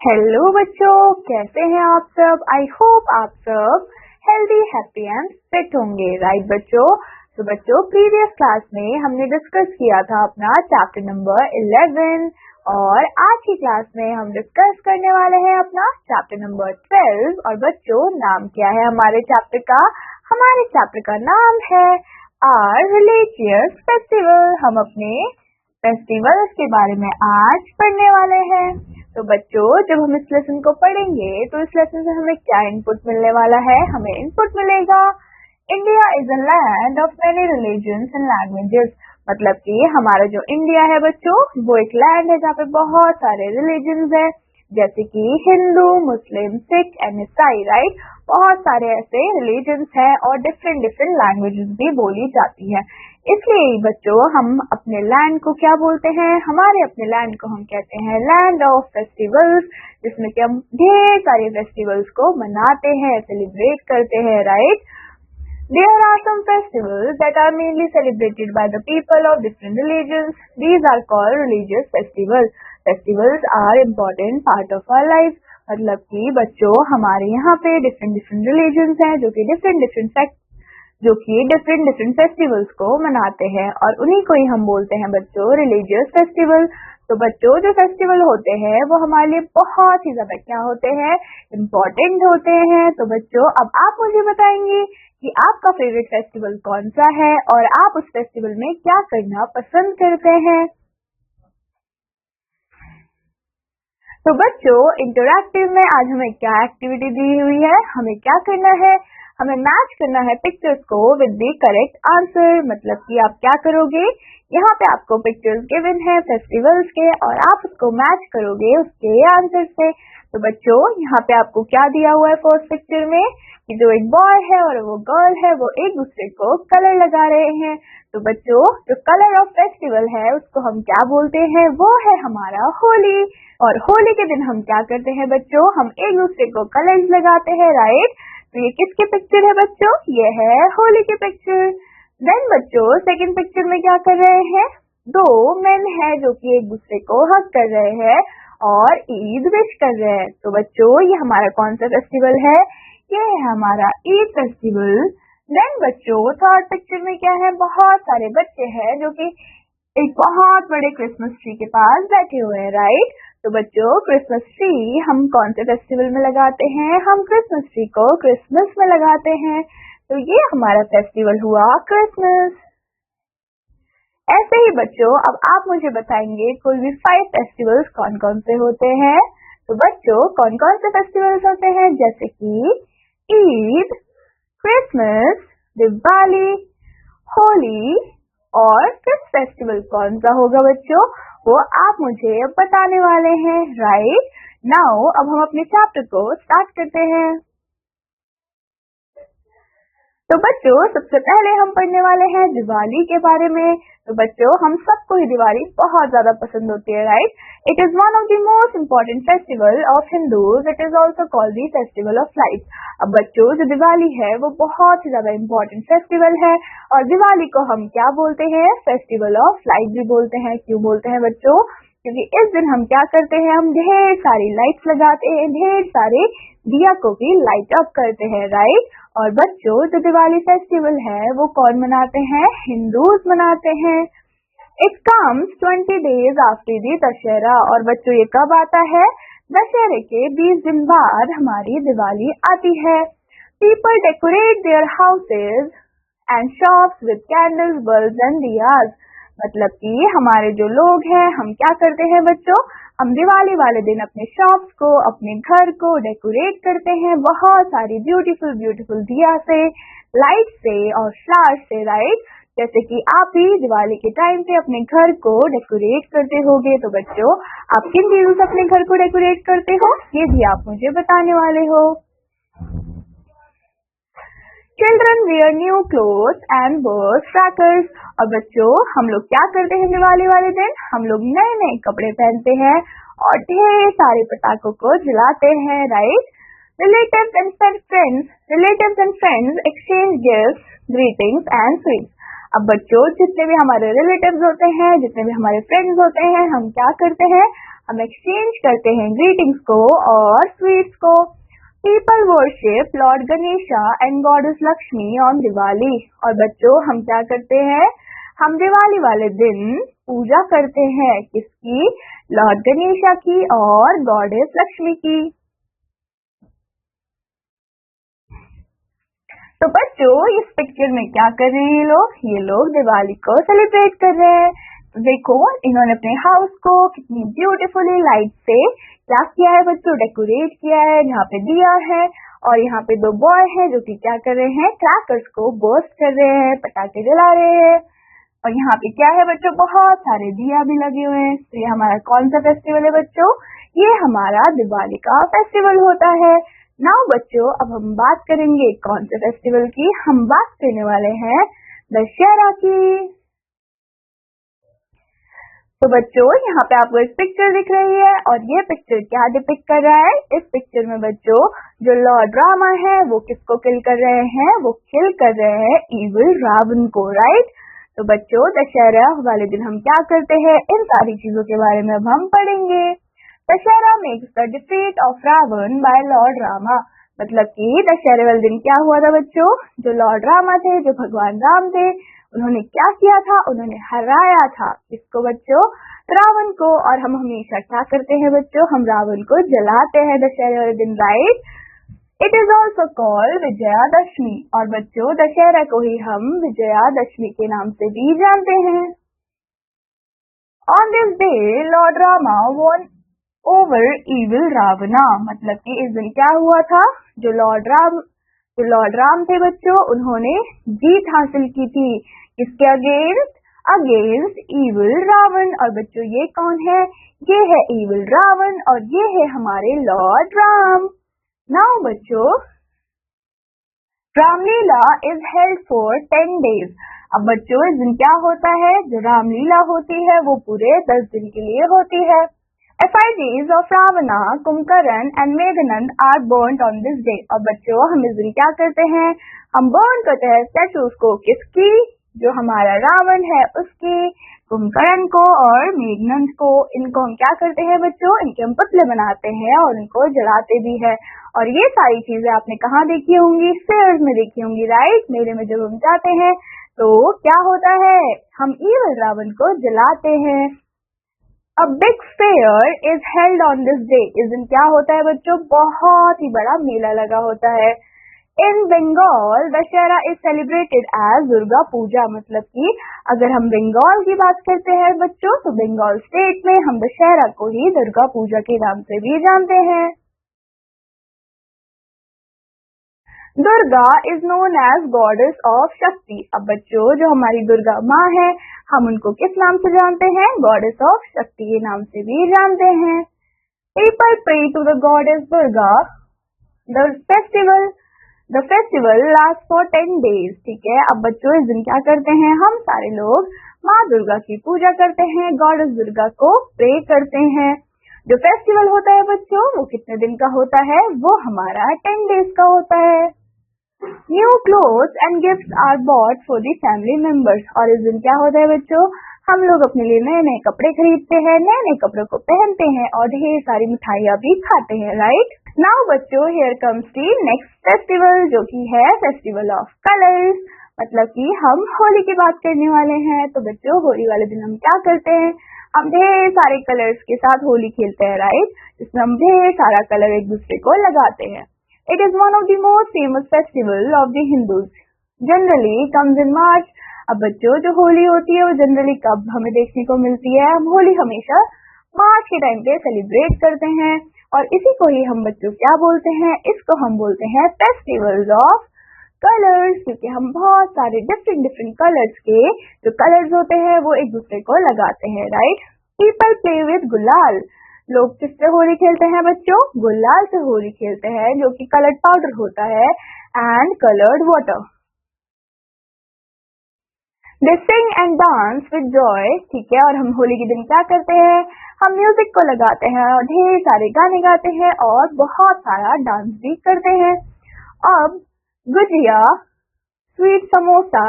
Hello बच्चों, कैसे हैं आप सब। आई होप आप सब हेल्दी, हैप्पी एंड फिट होंगे। राइट बच्चों। तो बच्चों, प्रीवियस क्लास में हमने डिस्कस किया था अपना चैप्टर नंबर 11 और आज की क्लास में हम डिस्कस करने वाले हैं अपना चैप्टर नंबर 12। और बच्चों, नाम क्या है हमारे चैप्टर का? हमारे चैप्टर का नाम है आवर रिलीजियस फेस्टिवल। हम अपने फेस्टिवल्स के बारे में आज पढ़ने वाले हैं। तो बच्चों, जब हम इस लेसन को पढ़ेंगे तो इस लेसन से हमें क्या इनपुट मिलने वाला है? हमें इनपुट मिलेगा India is a land of many religions and languages. मतलब कि हमारा जो इंडिया है बच्चों, वो एक लैंड है जहाँ पे बहुत सारे रिलीजन्स है, जैसे कि हिंदू, मुस्लिम, सिख एंड ईसाई। राइट, बहुत सारे ऐसे रिलीजन्स हैं और डिफरेंट डिफरेंट लैंग्वेजेस भी बोली जाती है। इसलिए बच्चों, हम अपने लैंड को क्या बोलते हैं? हमारे अपने लैंड को हम कहते हैं लैंड ऑफ फेस्टिवल्स, जिसमें कि हम ढेर सारे फेस्टिवल्स को मनाते हैं, सेलिब्रेट करते हैं। Right, there are some festivals that are mainly celebrated by the people of different religions. These are called religious festivals. Festivals are important part of our life. मतलब कि बच्चों, हमारे यहाँ पे डिफरेंट डिफरेंट रिलीजन्स हैं जो कि डिफरेंट डिफरेंट फेस्टिवल्स को मनाते हैं और उन्हीं को ही हम बोलते हैं बच्चों रिलीजियस फेस्टिवल। तो बच्चों, जो फेस्टिवल होते हैं वो हमारे लिए बहुत ही ज्यादा क्या होते हैं? इम्पोर्टेंट होते हैं। तो बच्चों, अब आप मुझे बताएंगे कि आपका फेवरेट फेस्टिवल कौन सा है और आप उस फेस्टिवल में क्या करना पसंद करते हैं। तो बच्चों, इंटरैक्टिव में आज हमें क्या एक्टिविटी दी हुई है? हमें क्या करना है? हमें मैच करना है पिक्चर्स को विद द करेक्ट आंसर। मतलब कि आप क्या करोगे, यहाँ पे आपको पिक्चर्स गिवन है फेस्टिवल्स के और आप उसको मैच करोगे उसके आंसर से। तो बच्चों, यहाँ पे आपको क्या दिया हुआ है फर्स्ट पिक्चर में कि जो एक बॉय है और वो गर्ल है वो एक दूसरे को कलर लगा रहे हैं। तो बच्चों, जो कलर ऑफ फेस्टिवल है उसको हम क्या बोलते हैं? वो है हमारा होली। और होली के दिन हम क्या करते हैं बच्चों? हम एक दूसरे को कलर्स लगाते हैं। राइट, तो ये किसके पिक्चर है बच्चों? ये है होली के पिक्चर। देन बच्चों, सेकंड पिक्चर में क्या कर रहे हैं? दो मेन है जो कि एक दूसरे को हग कर रहे हैं और ईद विश कर रहे हैं। तो बच्चों, ये हमारा कौन सा फेस्टिवल है? ये है हमारा ईद फेस्टिवल। देन बच्चों, थर्ड पिक्चर में क्या है? बहुत सारे बच्चे हैं जो कि एक बहुत बड़े क्रिसमस ट्री के पास बैठे हुए हैं। राइट, तो बच्चों, क्रिसमस ट्री हम कौन से फेस्टिवल में लगाते हैं? हम क्रिसमस ट्री को क्रिसमस में लगाते हैं। तो ये हमारा फेस्टिवल हुआ क्रिसमस। ऐसे ही बच्चों, अब आप मुझे बताएंगे कोई भी 5 फेस्टिवल्स कौन कौन से होते हैं। तो बच्चों, कौन कौन से फेस्टिवल्स होते हैं? जैसे कि ईद, क्रिसमस, दिवाली, होली और फिफ्थ फेस्टिवल कौन सा होगा बच्चों? वो आप मुझे बताने वाले हैं। राइट नाउ, अब हम अपने चैप्टर को स्टार्ट करते हैं। तो बच्चों, सबसे पहले हम पढ़ने वाले हैं दिवाली के बारे में। तो बच्चों, हम सबको ही दिवाली बहुत ज्यादा पसंद होती है। Right, it is one of the most important festival of Hindus. It is also called the festival of light. अब बच्चों, जो दिवाली है वो बहुत ही ज्यादा इम्पोर्टेंट फेस्टिवल है और दिवाली को हम क्या बोलते हैं? फेस्टिवल ऑफ लाइट भी बोलते हैं। क्यों बोलते हैं बच्चों? क्योंकि इस दिन हम क्या करते हैं? हम ढेर सारी लाइट्स लगाते हैं, ढेर सारे दिया को भी लाइट अप करते हैं। राइट, और बच्चों, जो दिवाली फेस्टिवल है वो कौन मनाते हैं? हिंदूज मनाते हैं। It comes 20 days after the Dussehra. और बच्चों, ये कब आता है? दशहरे के 20 दिन बाद हमारी दिवाली आती है। People decorate their houses and shops with candles, bulbs and diyas. मतलब कि हमारे जो लोग हैं, हम क्या करते हैं बच्चों? हम दिवाली वाले दिन अपने शॉप्स को, अपने घर को डेकोरेट करते हैं बहुत सारी ब्यूटीफुल ब्यूटीफुल दिया से, लाइट से और फ्लावर्स से। राइट, जैसे कि आप भी दिवाली के टाइम पे अपने घर को डेकोरेट करते होगे। तो बच्चों, आप किन चीजों से अपने घर को डेकोरेट करते हो? ये भी आप मुझे बताने वाले हो। Children wear new cloth and burst crackers. और बच्चों, हम लोग क्या करते हैं दिवाली वाले दिन? हम लोग नए नए कपड़े पहनते हैं और ढेर सारे पटाखों को जलाते हैं। Right, relatives and friends exchange gifts, greetings and sweets. अब बच्चों, जितने भी हमारे रिलेटिव्स होते हैं, जितने भी हमारे फ्रेंड्स होते हैं, हम क्या करते हैं? हम एक्सचेंज करते हैं ग्रीटिंग्स को और स्वीट्स को। People worship Lord Ganesha and goddess Lakshmi on Diwali. और बच्चों हम क्या करते हैं, हम दिवाली वाले दिन पूजा करते हैं किसकी, लॉर्ड गणेशा की और गॉडेस लक्ष्मी की। तो बच्चों इस पिक्चर में क्या कर रहे हैं ये लोग दिवाली को सेलिब्रेट कर रहे हैं। तो देखो इन्होंने अपने हाउस को कितनी ब्यूटीफुली लाइट से क्या किया है बच्चों, डेकोरेट किया है। यहाँ पे दिया है और यहाँ पे दो बॉय हैं जो कि क्या कर रहे हैं, क्रैकर्स को बर्स्ट कर रहे हैं, पटाखे जला रहे हैं। और यहाँ पे क्या है बच्चों, बहुत सारे दिया भी लगे हुए हैं। तो ये हमारा कौन सा फेस्टिवल है बच्चों, ये हमारा दिवाली का फेस्टिवल होता है। नाउ बच्चों अब हम बात करेंगे कौन से फेस्टिवल की, हम बात करने वाले हैं दशहरा की। तो बच्चों यहाँ पे आपको एक पिक्चर दिख रही है और ये पिक्चर क्या डिपिक्ट कर रहा है, इस पिक्चर में बच्चों जो लॉर्ड रामा है वो किसको किल कर रहे हैं, वो किल कर रहे हैं इविल रावण को, राइट। तो बच्चों दशहरा वाले दिन हम क्या करते हैं, इन सारी चीजों के बारे में अब हम पढ़ेंगे। Dussehra makes the defeat of Ravana by lord Rama. मतलब कि दशहरे वाले दिन क्या हुआ था बच्चों, जो लॉर्ड रामा थे, जो भगवान राम थे, उन्होंने क्या किया था, उन्होंने हराया था किसको बच्चों, रावण को। और हम हमेशा क्या करते हैं बच्चों, हम रावण को जलाते हैं दशहरे वाले दिन, right. It is also called Vijayadashami. और बच्चों दशहरा को ही हम विजयादशमी के नाम से भी जानते हैं। On this day lord Rama won over evil Ravana. मतलब कि इस दिन क्या हुआ था, जो लॉर्ड राम थे बच्चों, उन्होंने जीत हासिल की थी किसके अगेंस्ट, अगेंस्ट इविल रावण। और बच्चों ये कौन है, ये है इविल रावण और ये है हमारे लॉर्ड राम। नाउ बच्चों Ramlila is held for 10 days। अब बच्चों इस दिन क्या होता है, जो रामलीला होती है वो पूरे 10 दिन के लिए होती है। Effigies of Ravana, Kumbhakarna and Meghanand are burnt on this day। और बच्चों हम इस दिन क्या करते हैं, हम बर्न करते हैं स्टैचूज को, किसकी, जो हमारा रावण है उसकी, कुंभकर्ण को और मेघनंद को। इनको हम क्या करते हैं बच्चों, इनके हम पुतले बनाते हैं और इनको जलाते भी है। और ये सारी चीजें आपने कहाँ देखी होंगी, फेयर्स में देखी होंगी, राइट। मेले में जब हम जाते हैं तो क्या होता है, हम इविल रावण को जलाते हैं। A big fair is held on this day। इस दिन क्या होता है बच्चों, बहुत ही बड़ा मेला लगा होता है। In Bengal, Dussehra is celebrated as Durga Puja. मतलब कि अगर हम बंगाल की बात करते हैं बच्चों, तो बंगाल स्टेट में हम दशहरा को ही दुर्गा पूजा के नाम से भी जानते हैं। Durga is known as goddess of Shakti. अब बच्चों जो हमारी दुर्गा माँ है, हम उनको किस नाम से जानते हैं, गॉडेस ऑफ शक्ति के नाम से भी जानते हैं। People pray to the goddess Durga. The festival last for 10 days। ठीक है, अब बच्चों इस दिन क्या करते हैं, हम सारे लोग माँ दुर्गा की पूजा करते हैं, गॉडेस दुर्गा को प्रे करते हैं। जो फेस्टिवल होता है बच्चों वो कितने दिन का होता है, वो हमारा 10 days का होता है। New clothes and gifts are bought for the family members. और इस दिन क्या होता है बच्चों, हम लोग अपने लिए नए नए कपड़े खरीदते हैं, नए नए कपड़ों को पहनते हैं और ढेर सारी मिठाइयाँ भी खाते हैं, राइट। नाउ बच्चों here comes the next festival, जो कि है फेस्टिवल ऑफ कलर्स। मतलब कि हम होली की बात करने वाले हैं। तो बच्चों होली वाले दिन हम क्या करते हैं, हम ढेर सारे कलर्स के साथ होली खेलते हैं, राइट। जिसमें हम ढेर सारा कलर एक दूसरे को लगाते हैं। It is one of the most famous festival of the Hindus. Generally comes in March। अब बच्चों जो होली होती है वो जनरली कब हमें देखने को मिलती है, हम होली हमेशा मार्च के टाइम पे सेलिब्रेट करते हैं। और इसी को ही हम बच्चों क्या बोलते हैं, इसको हम बोलते हैं फेस्टिवल्स ऑफ कलर्स। क्योंकि हम बहुत सारे डिफरेंट कलर्स के जो कलर्स होते हैं वो एक दूसरे को लगाते हैं, राइट। पीपल प्ले विद गुलाल। लोग किससे होली खेलते हैं बच्चों, गुलाल से होली खेलते हैं, जो कि कलर्ड पाउडर होता है and coloured water. They sing and dance with Joy. ठीक है, और हम होली के दिन क्या करते हैं, हम म्यूजिक को लगाते हैं और ढेर सारे गाने गाते हैं और बहुत सारा डांस भी करते हैं। अब gujiya, sweet samosa,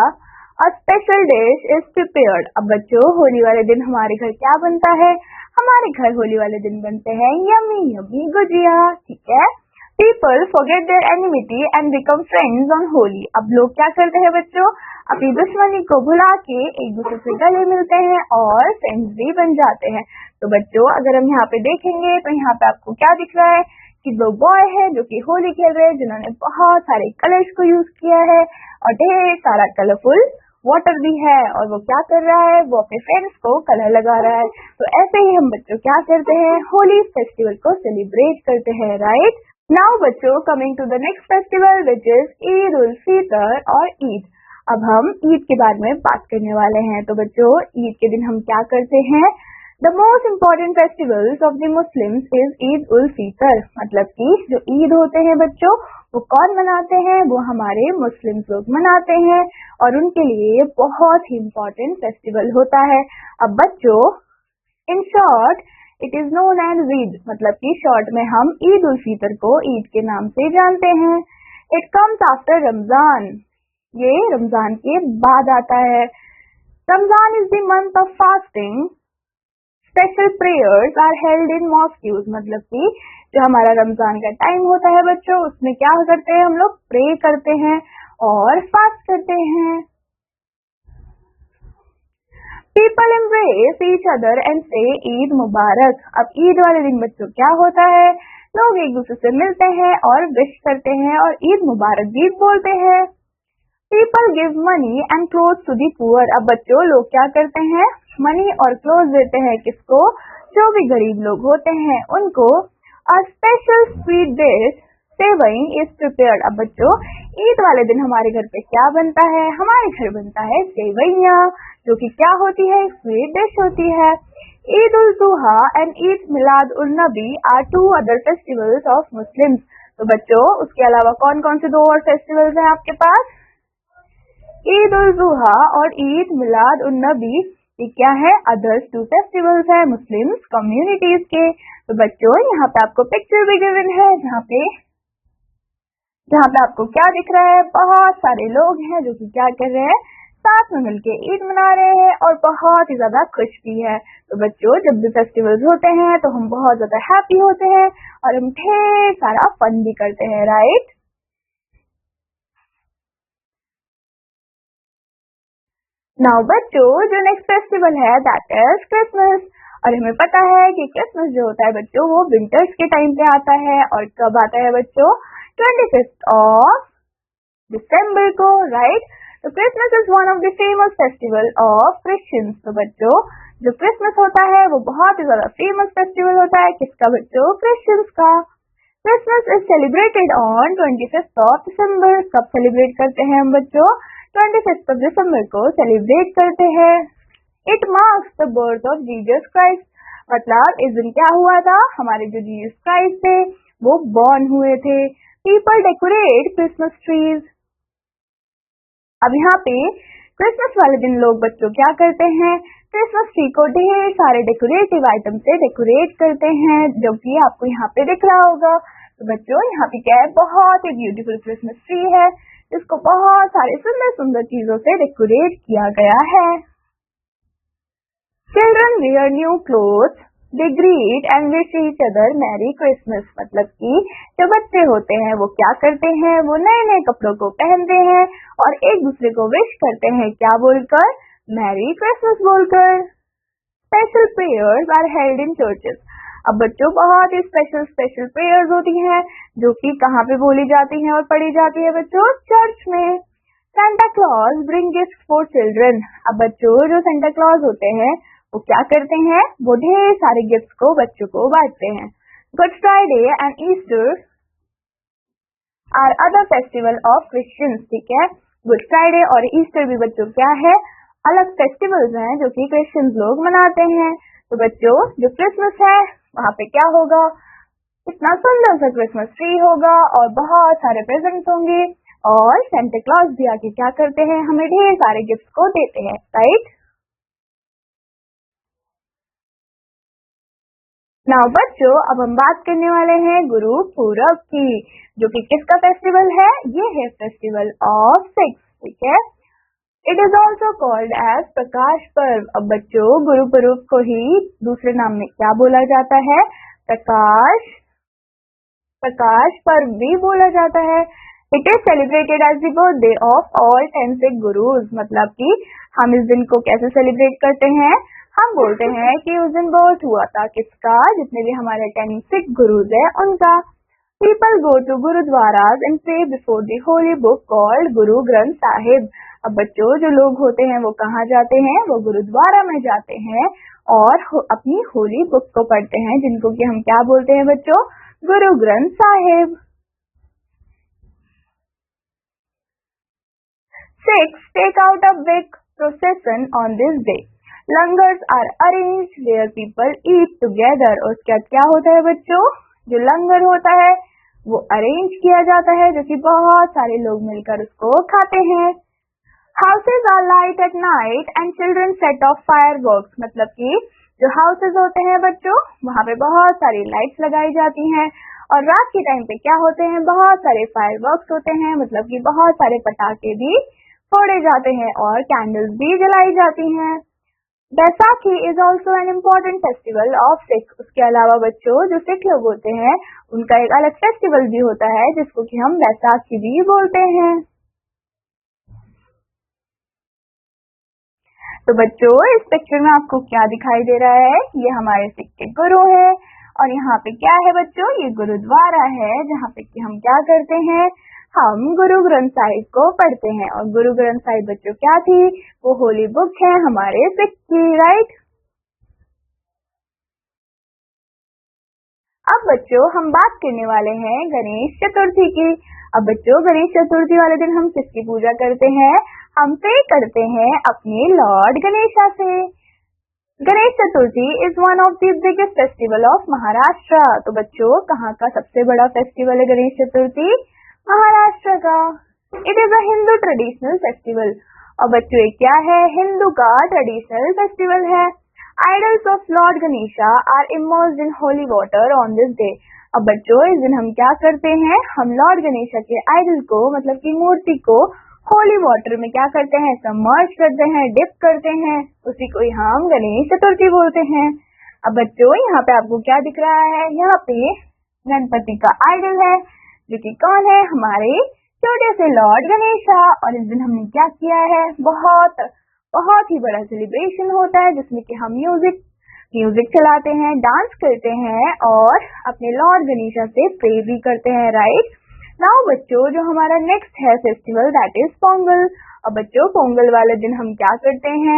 a special dish is prepared। अब बच्चों होली वाले दिन हमारे घर क्या बनता है, हमारे घर होली वाले दिन बनते हैं यम्मी यम्मी गुजिया, ठीक है। People forget their enmity and become friends on Holi. अब लोग क्या करते हैं बच्चों, अपनी दुश्मनी को भुला के एक दूसरे से गले मिलते हैं और फ्रेंड्स भी बन जाते हैं। तो बच्चों अगर हम यहाँ पे देखेंगे तो यहाँ पे आपको क्या दिख रहा है कि दो बॉय है जो कि होली खेल रहे हैं, जिन्होंने बहुत सारे कलर्स को यूज किया है और ढेर सारा कलरफुल वाटर भी है, और वो क्या कर रहा है, वो अपने फ्रेंड्स को कलर लगा रहा है। तो ऐसे ही हम बच्चों क्या करते हैं, होली फेस्टिवल को सेलिब्रेट करते हैं, राइट। नाउ बच्चों coming to the next festival which is Eid ul Fitr और ईद। अब हम ईद के बारे में बात करने वाले हैं। तो बच्चों ईद के दिन हम क्या करते हैं, the most important festivals of the Muslims is Eid ul Fitr. मतलब कि जो ईद होते हैं बच्चों वो कौन मनाते हैं, वो हमारे मुस्लिम लोग मनाते हैं और उनके लिए बहुत ही इम्पोर्टेंट फेस्टिवल होता है। अब बच्चों in short it is known as Eid, मतलब कि शॉर्ट में हम ईद उल फितर को ईद के नाम से जानते हैं। इट कम्स आफ्टर रमजान, ये रमजान के बाद आता है। Ramzan is the month of fasting, special prayers are held in mosques. मतलब कि जो हमारा रमजान का टाइम होता है बच्चों उसमें क्या करते हैं, हम लोग प्रे करते हैं और फास्ट करते हैं। People embrace each other and से ईद मुबारक। अब ईद वाले दिन बच्चों क्या होता है, लोग एक दूसरे से मिलते हैं और विश करते हैं और ईद मुबारक भी बोलते हैं। People give money and clothes to the poor. अब बच्चों लोग क्या करते हैं, मनी और क्लोथ देते हैं किसको, जो भी गरीब लोग होते हैं उनको। A special sweet dish sevai is prepared। अब बच्चों ईद वाले दिन हमारे घर पे क्या बनता है, हमारे घर बनता है सेवैया, जो कि क्या होती है, स्वीट डिश होती है। Eid ul Zuha and Eid Milad ul Nabi are two other festivals of Muslims. तो बच्चों उसके अलावा कौन कौन से दो और फेस्टिवल्स हैं आपके पास, ईद उल जुहा और ईद मिलाद उल नबी, ये क्या है, अदर्स टू फेस्टिवल्स है मुस्लिम्स कम्युनिटीज के। तो बच्चों यहाँ पे आपको पिक्चर भी गिवन है जहाँ पे आपको क्या दिख रहा है, बहुत सारे लोग हैं जो कि क्या कर रहे हैं, साथ में मिलके ईद मना रहे हैं और बहुत ही ज्यादा खुश भी है। तो बच्चों जब भी फेस्टिवल्स होते हैं तो हम बहुत ज्यादा हैप्पी होते हैं और हम ढेर सारा फन भी करते हैं, राइट। नाउ बच्चों जो नेक्स्ट फेस्टिवल है दैट इज क्रिसमस। और हमें पता है कि क्रिसमस जो होता है बच्चों वो विंटर्स के टाइम पे आता है, और कब आता है बच्चों, 25th ऑफ दिसंबर को, राइट। तो Christmas is one of the famous festival of Christians. तो बच्चों जो क्रिसमस होता है वो बहुत ही ज्यादा फेमस फेस्टिवल होता है, किसका बच्चों, क्रिश्चियंस का। Christmas is celebrated on 25th of December. कब सेलिब्रेट करते हैं हम बच्चों, 25th ऑफ दिसंबर को सेलिब्रेट करते हैं। It marks the birth of Jesus Christ. मतलब इस दिन क्या हुआ था, हमारे जो जीसस क्राइस्ट थे वो बॉर्न हुए थे। People decorate Christmas trees. अब यहाँ पे क्रिसमस वाले दिन लोग बच्चों क्या करते हैं, क्रिसमस ट्री को ढेर सारे डेकोरेटिव आइटम से डेकोरेट करते हैं, जो कि आपको यहाँ पे दिख रहा होगा। तो बच्चों यहाँ पे क्या है, बहुत ही ब्यूटीफुल क्रिसमस ट्री है जिसको बहुत सारे सुंदर सुंदर चीजों से डेकोरेट किया गया है। Children wear new clothes, they greet and wish each other Merry Christmas। मतलब कि जो बच्चे होते हैं वो क्या करते हैं, वो नए नए कपड़ों को पहनते हैं और एक दूसरे को विश करते हैं, क्या बोलकर, मैरी क्रिसमस बोलकर। Special prayers are held in churches. अब बच्चों बहुत ही स्पेशल प्रेयर्स होती हैं जो कि कहाँ पे बोली जाती हैं और पढ़ी जाती है बच्चों, चर्च में। Santa Claus bring gift for children. अब बच्चों जो सेंटा क्लॉज होते हैं वो क्या करते हैं, वो ढेर सारे गिफ्ट्स को बच्चों को बांटते हैं। Good Friday and Easter are other festival of Christians. ठीक है, गुड फ्राइडे और ईस्टर भी बच्चों क्या है, अलग फेस्टिवल्स हैं जो कि क्रिश्चियंस लोग मनाते हैं। तो बच्चों जो क्रिसमस है वहाँ पे क्या होगा, इतना सुंदर सा क्रिसमस ट्री होगा और बहुत सारे प्रेजेंट्स होंगे और सेंटा क्लॉज भी आके क्या करते हैं, हमें ढेर सारे गिफ्ट्स को देते हैं, राइट। नाउ बच्चों अब हम बात करने वाले हैं गुरु पूरब की, जो कि किसका फेस्टिवल है, ये है फेस्टिवल ऑफ सिक्स। ठीक है, it is also called as Prakash Parv. अब बच्चों गुरु पर्व को ही दूसरे नाम में क्या बोला जाता है? प्रकाश प्रकाश पर्व भी बोला जाता है। It is celebrated as the birthday of all 10 Sikh gurus. मतलब कि हम इस दिन को कैसे सेलिब्रेट करते हैं? हम बोलते हैं कि उस दिन बर्थ हुआ था किसका? जितने भी हमारे 10 सिख गुरुज है उनका। People go to Gurudwaras and pray before the holy book called Guru Granth Sahib। अब बच्चों जो लोग होते हैं वो कहाँ जाते हैं? वो गुरुद्वारा में जाते हैं और अपनी होली बुक को पढ़ते हैं, जिनको कि हम क्या बोलते हैं बच्चों? Guru Granth Sahib. 6. Take out a big procession on this day। Langars are arranged where people eat together। और उसके बाद क्या होता है बच्चों? जो लंगर होता है वो अरेंज किया जाता है, जो कि बहुत सारे लोग मिलकर उसको खाते हैं। Houses are light at night and children set off fireworks. मतलब कि जो हाउसेज होते हैं बच्चों वहाँ पे बहुत सारी लाइट्स लगाई जाती हैं और रात के टाइम पे क्या होते हैं? बहुत सारे फायरवर्क्स होते हैं, मतलब कि बहुत सारे पटाखे भी फोड़े जाते हैं और कैंडल्स भी जलाई जाती हैं। Baisakhi is also an important festival of Sikh. उसके अलावा बच्चों जो सिख लोग होते हैं उनका एक अलग फेस्टिवल भी होता है जिसको कि हम बैसाखी भी बोलते हैं। तो बच्चों इस पिक्चर में आपको क्या दिखाई दे रहा है? ये हमारे सिख के गुरु है और यहाँ पे क्या है बच्चों? ये गुरुद्वारा है जहाँ पे कि हम क्या करते हैं? हम गुरु ग्रंथ साहिब को पढ़ते हैं। और गुरु ग्रंथ साहिब बच्चों क्या थी? वो होली बुक है हमारे सिख की, राइट। अब बच्चों हम बात करने वाले हैं गणेश चतुर्थी की। अब बच्चों गणेश चतुर्थी वाले दिन हम किसकी पूजा करते हैं? हम प्रे करते हैं अपने लॉर्ड गणेशा से। Ganesh Chaturthi is one of the biggest festival of Maharashtra. तो बच्चों कहाँ का सबसे बड़ा फेस्टिवल है गणेश चतुर्थी? महाराष्ट्र का। It is a Hindu traditional festival. और बच्चों ये क्या है? हिंदू का ट्रेडिशनल फेस्टिवल है। Idols of lord Ganesha are immersed in holy water on this day. अब बच्चों इस दिन हम क्या करते हैं? हम लॉर्ड गणेशा के आइडल को मतलब की मूर्ति को होली वाटर में क्या करते हैं? सबमर्ज करते हैं, डिप करते हैं। उसी को हम गणेश चतुर्थी बोलते हैं। अब बच्चों यहाँ पे आपको क्या दिख रहा है? यहाँ पे गणपति का आइडल है जो कि कौन है? हमारे छोटे से लॉर्ड गणेशा। और इस दिन हमने क्या किया है? बहुत ही बड़ा सेलिब्रेशन होता है जिसमें कि हम म्यूजिक चलाते हैं, डांस करते हैं और अपने लॉर्ड गणेशा से प्रे भी करते हैं, राइट। नाउ बच्चों जो हमारा नेक्स्ट है फेस्टिवल दैट इज पोंगल। और बच्चों पोंगल वाले दिन हम क्या करते हैं?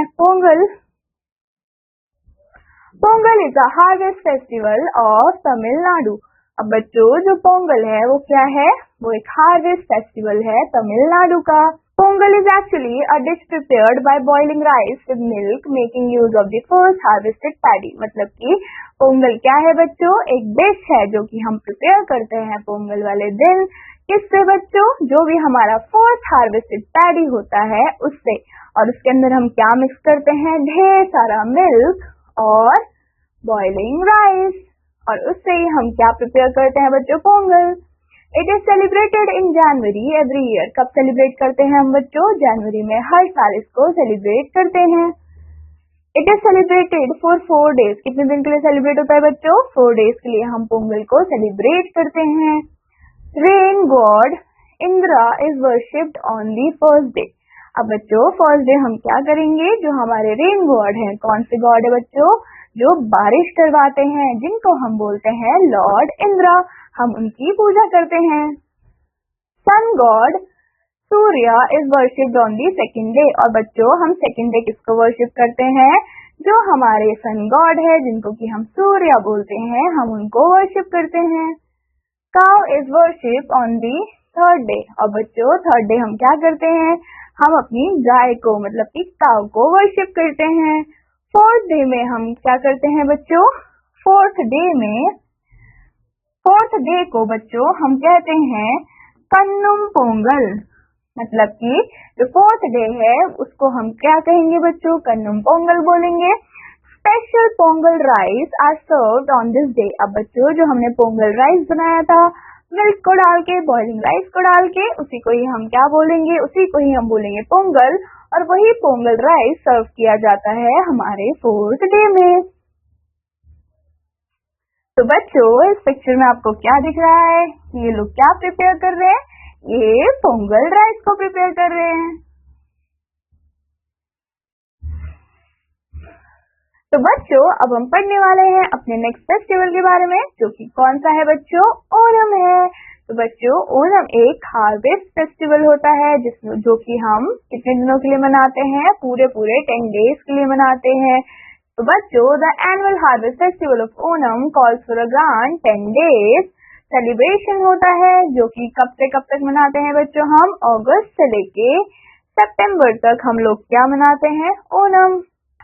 Pongal is a harvest festival of Tamil Nadu. अब बच्चों जो पोंगल है वो क्या है? वो एक हार्वेस्ट फेस्टिवल है तमिलनाडु का। Pongal is actually a dish prepared by boiling rice with milk making use of the first harvested paddy. मतलब कि पोंगल क्या है बच्चों? एक डिश है जो कि हम प्रिपेयर करते हैं पोंगल वाले दिन। किससे बच्चों? जो भी हमारा फर्स्ट हार्वेस्टेड पैडी होता है उससे। और उसके अंदर हम क्या मिक्स करते हैं? ढेर सारा मिल्क और बॉइलिंग राइस। और उससे ही हम क्या प्रिपेयर करते हैं बच्चों? Pongal. It is celebrated in January every year. कब सेलिब्रेट करते हैं हम बच्चों? जनवरी में हर साल इसको सेलिब्रेट करते हैं। It is celebrated for 4 days. कितने दिन के लिए सेलिब्रेट होता है बच्चों? 4 डेज के लिए हम पोंगल को सेलिब्रेट करते हैं। Rain God Indira is worshipped on the first day. अब बच्चों फर्स्ट डे हम क्या करेंगे? जो हमारे रेन गॉड है, कौन से गॉड है बच्चों? जो बारिश करवाते हैं, जिनको हम बोलते हैं लॉर्ड इंद्रा, हम उनकी पूजा करते हैं। Sun god Surya is worshipped on the second day. और बच्चों हम सेकेंड डे किसको वर्शिप करते हैं? जो हमारे सन गॉड है जिनको कि हम सूर्य बोलते हैं, हम उनको वर्शिप करते हैं। Cow is worship on the third day. और बच्चों थर्ड डे हम क्या करते हैं? हम अपनी गाय को मतलब कि काउ को वर्शिप करते हैं। फोर्थ डे में हम क्या करते हैं बच्चों? फोर्थ डे को बच्चों हम कहते हैं कन्नुम पोंगल। मतलब कि जो फोर्थ डे है उसको हम क्या कहेंगे बच्चों? कन्नुम पोंगल बोलेंगे। Special Pongal rice are served on this day. अब बच्चों जो हमने पोंगल राइस बनाया था मिल्क को डाल के, बॉइलिंग राइस को डाल के, उसी को ही हम क्या बोलेंगे? उसी को ही हम बोलेंगे पोंगल। और वही पोंगल राइस सर्व किया जाता है हमारे 4th डे में। तो बच्चों इस पिक्चर में आपको क्या दिख रहा है? ये लोग क्या प्रिपेयर कर रहे हैं? ये पोंगल राइस को प्रिपेयर कर रहे हैं। तो बच्चों अब हम पढ़ने वाले हैं अपने नेक्स्ट फेस्टिवल के बारे में, जो कि कौन सा है बच्चों? ओणम है। तो बच्चों ओणम एक हार्वेस्ट फेस्टिवल होता है जिसमें जो कि हम कितने दिनों के लिए मनाते हैं? पूरे 10 डेज के लिए मनाते हैं। तो बच्चों the annual harvest festival of Onam calls for a grand 10 days celebration होता है, जो कि कब से कब तक मनाते हैं बच्चों? हम अगस्त से लेके सितंबर तक हम लोग क्या मनाते हैं? ओणम।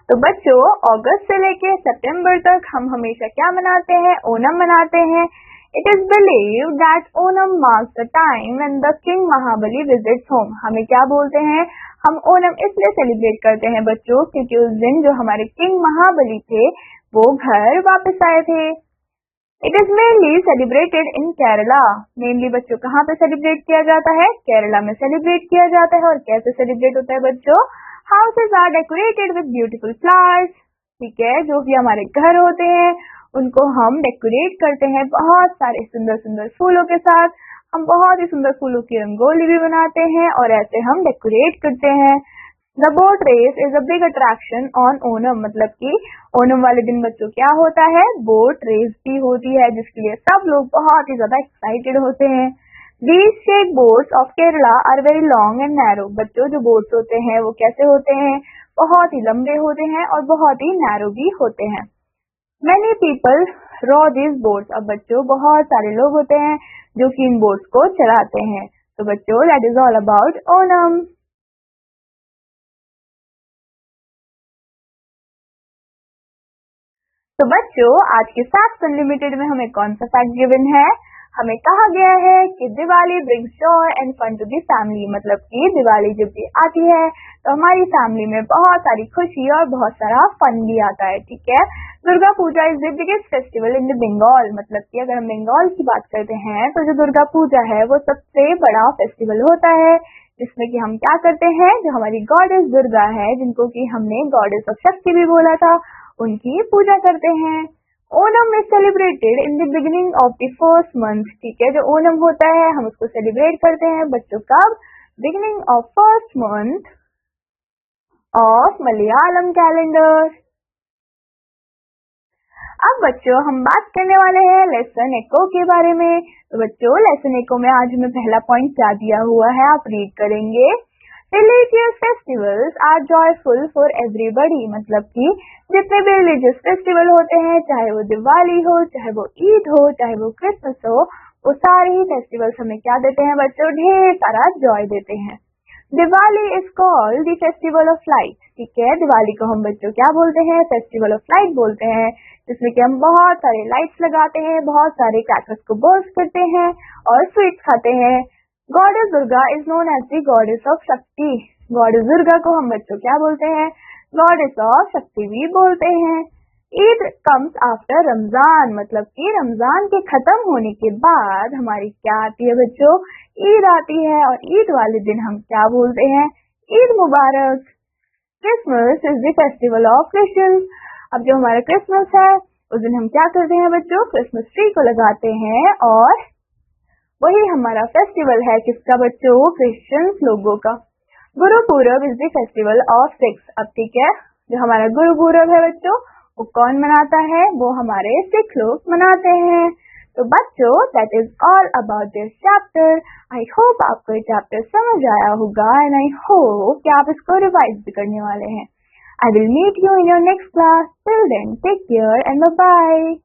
तो बच्चों अगस्त से लेके सितंबर तक हम हमेशा क्या मनाते हैं? ओणम मनाते हैं। It is believed that Onam marks the time when the King Mahabali visits home. हमें क्या बोलते हैं? हम ओणम इसलिए सेलिब्रेट करते हैं बच्चों क्योंकि उस दिन जो हमारे किंग महाबली थे वो घर वापस आए थे। It is mainly celebrated in Kerala. Mainly बच्चों कहाँ पे सेलिब्रेट किया जाता है? केरला में सेलिब्रेट किया जाता है। और कैसे सेलिब्रेट होता है बच्चों? Houses are decorated with beautiful flowers. ठीक है, जो भी हमारे घर होते हैं उनको हम डेकोरेट करते हैं बहुत सारे सुंदर सुंदर फूलों के साथ। हम बहुत ही सुंदर फूलों की रंगोली भी बनाते हैं और ऐसे हम डेकोरेट करते हैं। The boat race is a big attraction on Onam, मतलब कि ओणम वाले दिन बच्चों क्या होता है? बोट रेस भी होती है जिसके लिए सब लोग बहुत ही ज्यादा एक्साइटेड होते हैं। These shake boats of Kerala are very long and narrow. बच्चों जो बोट्स होते हैं वो कैसे होते हैं? बहुत ही लंबे होते हैं और बहुत ही नैरो भी होते हैं। Many people row these boats. अब बच्चों बहुत सारे लोग होते हैं जो कि इन बोट्स को चलाते हैं। तो बच्चों that is all about Onam. तो बच्चों आज के फैक्ट्स अनलिमिटेड में हमें कौन सा फैक्ट गिवन है? हमें कहा गया है कि Diwali brings joy and fun to the family, मतलब कि दिवाली जब भी आती है तो हमारी फैमिली में बहुत सारी खुशी और बहुत सारा फन भी आता है। ठीक है, Durga Puja is the biggest festival in the Bengal, मतलब कि अगर हम बंगाल की बात करते हैं तो जो दुर्गा पूजा है वो सबसे बड़ा फेस्टिवल होता है जिसमें कि हम क्या करते हैं? जो हमारी गॉडेस दुर्गा है, जिनको कि हमने गॉडेस ऑफ शक्ति भी बोला था, उनकी पूजा करते हैं। Onam is celebrated in the beginning of the first month. ठीक है, जो ओणम होता है हम उसको सेलिब्रेट करते हैं बच्चों कब? Beginning of first month of Malayalam calendar. अब बच्चों हम बात करने वाले हैं लेसन एको के बारे में। तो बच्चों लेसन एको में आज हमें पहला पॉइंट क्या दिया हुआ है आप रीड करेंगे। Religious festivals are joyful for everybody, मतलब कि जितने भी रिलीजियस फेस्टिवल होते हैं, चाहे वो दिवाली हो, चाहे वो ईद हो, चाहे वो क्रिसमस हो, वो सारे ही फेस्टिवल्स हमें क्या देते हैं बच्चों? ढेर सारा जॉय देते हैं। Diwali is called the festival of light. ठीक है, दिवाली को हम बच्चों क्या बोलते हैं? फेस्टिवल ऑफ लाइट बोलते हैं, जिसमें कि हम बहुत सारे लाइट्स लगाते हैं, बहुत सारे क्रैकर्स को बर्स्ट करते हैं और स्वीट्स खाते हैं। Goddess Durga is known as the goddess of Shakti. Goddess Durga को हम बच्चों क्या बोलते हैं? गॉडेस ऑफ शक्ति भी बोलते हैं। ईद कम्स आफ्टर रमजान, मतलब कि रमजान के खत्म होने के बाद हमारी क्या आती है बच्चों? ईद आती है और ईद वाले दिन हम क्या बोलते हैं? Eid Mubarak. Christmas is the festival of Christians. अब जो हमारा क्रिसमस है उस दिन हम क्या करते हैं बच्चों? क्रिसमस ट्री को लगाते हैं और वही हमारा फेस्टिवल है किसका बच्चों? क्रिश्चियंस लोगों का। गुरु पूरब is the festival of six. अब ठीक है, जो हमारा गुरु पूरब है बच्चों वो कौन मनाता है? वो हमारे सिख लोग मनाते हैं। तो बच्चों that is all about this chapter. I hope आपको ये चैप्टर समझ आया होगा एंड आई होप कि आप इसको रिवाइज भी करने वाले हैं। I will meet you in your next class. Till then, take care and bye-bye.